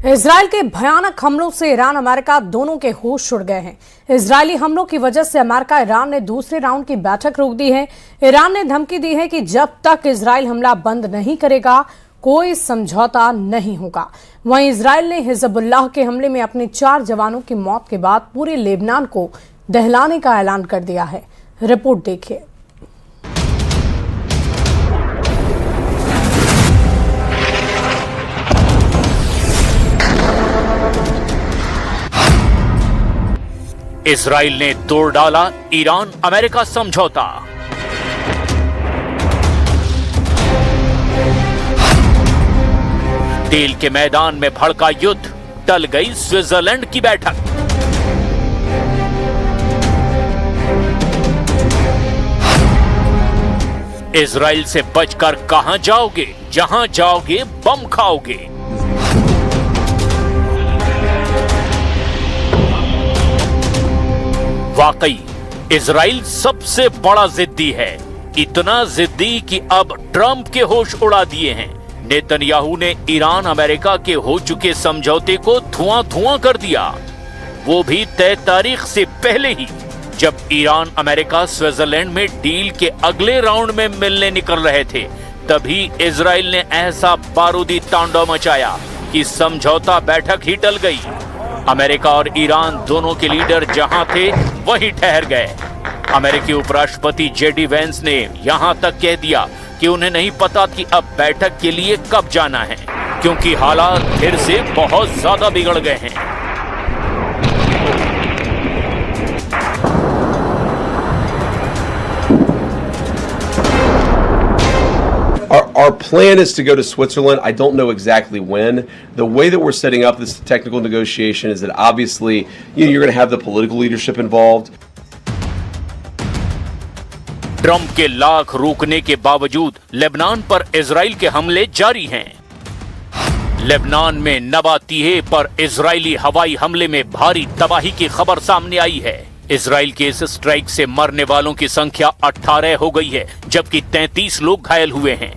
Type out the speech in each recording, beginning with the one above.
Israel के भयानक हमलों से ईरान अमेरिका दोनों के होश उड़ गए हैं। इजरायली हमलों की वजह से अमेरिका ईरान ने दूसरे राउंड की बैठक रोक दी है। ईरान ने धमकी दी है कि जब तक इजराइल हमला बंद नहीं करेगा कोई समझौता नहीं होगा। वहीं इजराइल ने हिजबुल्लाह के हमले में अपने 4 जवानों की मौत के बाद पूरे लेबनान को दहलाने का ऐलान कर दिया है। रिपोर्ट देखिए। इजराइल ने तोड़ डाला ईरान अमेरिका समझौता। डील के मैदान में भड़का युद्ध, टल गई स्विट्जरलैंड की बैठक। इजराइल से बचकर कहां जाओगे, जहां जाओगे बम खाओगे। वाकई इजराइल सबसे बड़ा जिद्दी है, इतना जिद्दी कि अब ट्रंप के होश उड़ा दिए हैं। नेतन्याहू ने ईरान अमेरिका के हो चुके समझौते को धुआं धुआं कर दिया, वो भी तय तारीख से पहले ही, जब ईरान अमेरिका स्विट्जरलैंड में डील के अगले राउंड में मिलने निकल रहे थे। तभी इजराइल ने ऐसा बारूदी तांडव मचाया कि समझौता बैठक ही टल गई। अमेरिका और ईरान दोनों के लीडर जहां थे वहीं ठहर गए। अमेरिकी उपराष्ट्रपति जेडी वेंस ने यहां तक कह दिया कि उन्हें नहीं पता कि अब बैठक के लिए कब जाना है, क्योंकि हालात फिर से बहुत ज्यादा बिगड़ गए हैं। Our plan is to go to Switzerland. I don't know exactly when. The way that we're setting up this technical negotiation is that obviously you're going to have the political leadership involved. Trump के लाख रोकने के बावजूद Lebanon पर Israel के हमले जारी हैं। Lebanon में नबातीहे पर इजरायली हवाई हमले में भारी तबाही की खबर सामने आई है। इजराइल के इस स्ट्राइक से मरने वालों की संख्या 18 हो गई है, जबकि 33 लोग घायल हुए हैं।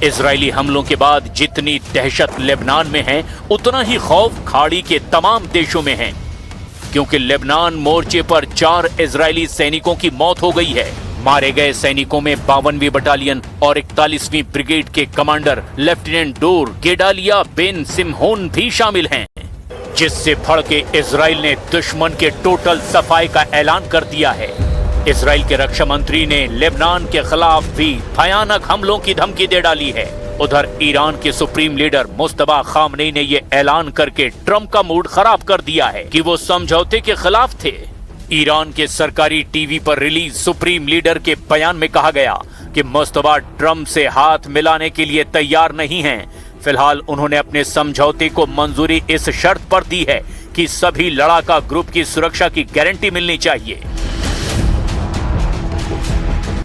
इजरायली हमलों के बाद जितनी दहशत लेबनान में है, उतना ही खौफ खाड़ी के तमाम देशों में है, क्योंकि लेबनान मोर्चे पर 4 इजरायली सैनिकों की मौत हो गई है। मारे गए सैनिकों में 52वीं बटालियन और 41वीं ब्रिगेड के कमांडर लेफ्टिनेंट डोर गेडालिया बेन सिमहोन भी शामिल हैं, जिससे भड़के इजराइल ने दुश्मन के टोटल सफाई का ऐलान कर दिया है। इजराइल के रक्षा मंत्री ने लेबनान के खिलाफ भी भयानक हमलों की धमकी दे डाली है। उधर ईरान के सुप्रीम लीडर मुस्तफा खामनेई ने यह ऐलान करके ट्रंप का मूड खराब कर दिया है कि वो समझौते के खिलाफ थे। ईरान के सरकारी टीवी पर रिलीज सुप्रीम लीडर के बयान में कहा गया कि मुस्तफा ट्रंप से हाथ मिलाने के लिए तैयार नहीं हैं। फिलहाल उन्होंने अपने समझौते को मंजूरी इस शर्त पर दी है कि सभी लड़ाका ग्रुप की सुरक्षा की गारंटी मिलनी चाहिए।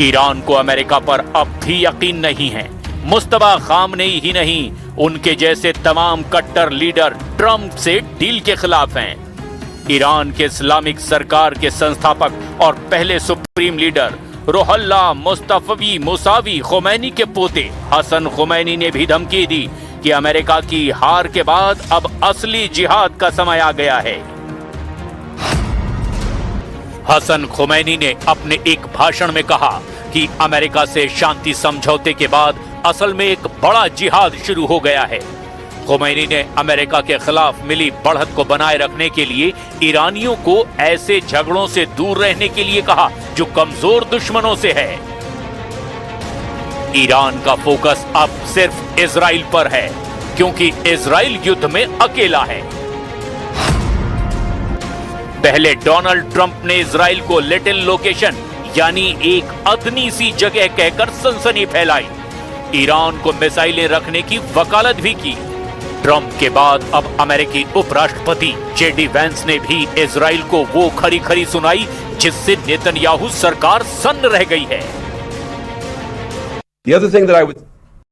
ईरान को अमेरिका पर अब भी यकीन नहीं है। मुस्तफा खामनेई ही नहीं, उनके जैसे तमाम कट्टर लीडर ट्रंप से डील के खिलाफ हैं। ईरान के इस्लामिक सरकार के संस्थापक और पहले supreme leader रुहल्ला Mustafavi Mousavi Khomeini के पोते हसन खुमैनी ने भी धमकी दी कि अमेरिका की हार के बाद अब असली जिहाद का समय आ गया है। हसन खुमैनी ने अपने एक भाषण में कहा कि अमेरिका से शांति समझौते के बाद असल में एक बड़ा जिहाद शुरू हो गया है। खुमैनी ने अमेरिका के खिलाफ मिली बढ़त को बनाए रखने के लिए ईरानियों को ऐसे झगड़ों से दूर रहने के लिए कहा जो कमजोर दुश्मनों से है। ईरान का फोकस अब सिर्फ इजराइल पर है, क्योंकि इजराइल युद्ध में अकेला है। पहले डोनाल्ड ट्रंप ने इजराइल को लिटिल लोकेशन यानी एक अदनी सी जगह कहकर सनसनी फैलाई। ईरान को मिसाइलें रखने की वकालत भी की। ट्रंप के बाद अब अमेरिकी उपराष्ट्रपति जेडी वेंस ने भी इजराइल को वो खरी खरी सुनाई जिससे नेतन्याहू सरकार सन्न रह गई है। The other thing that I would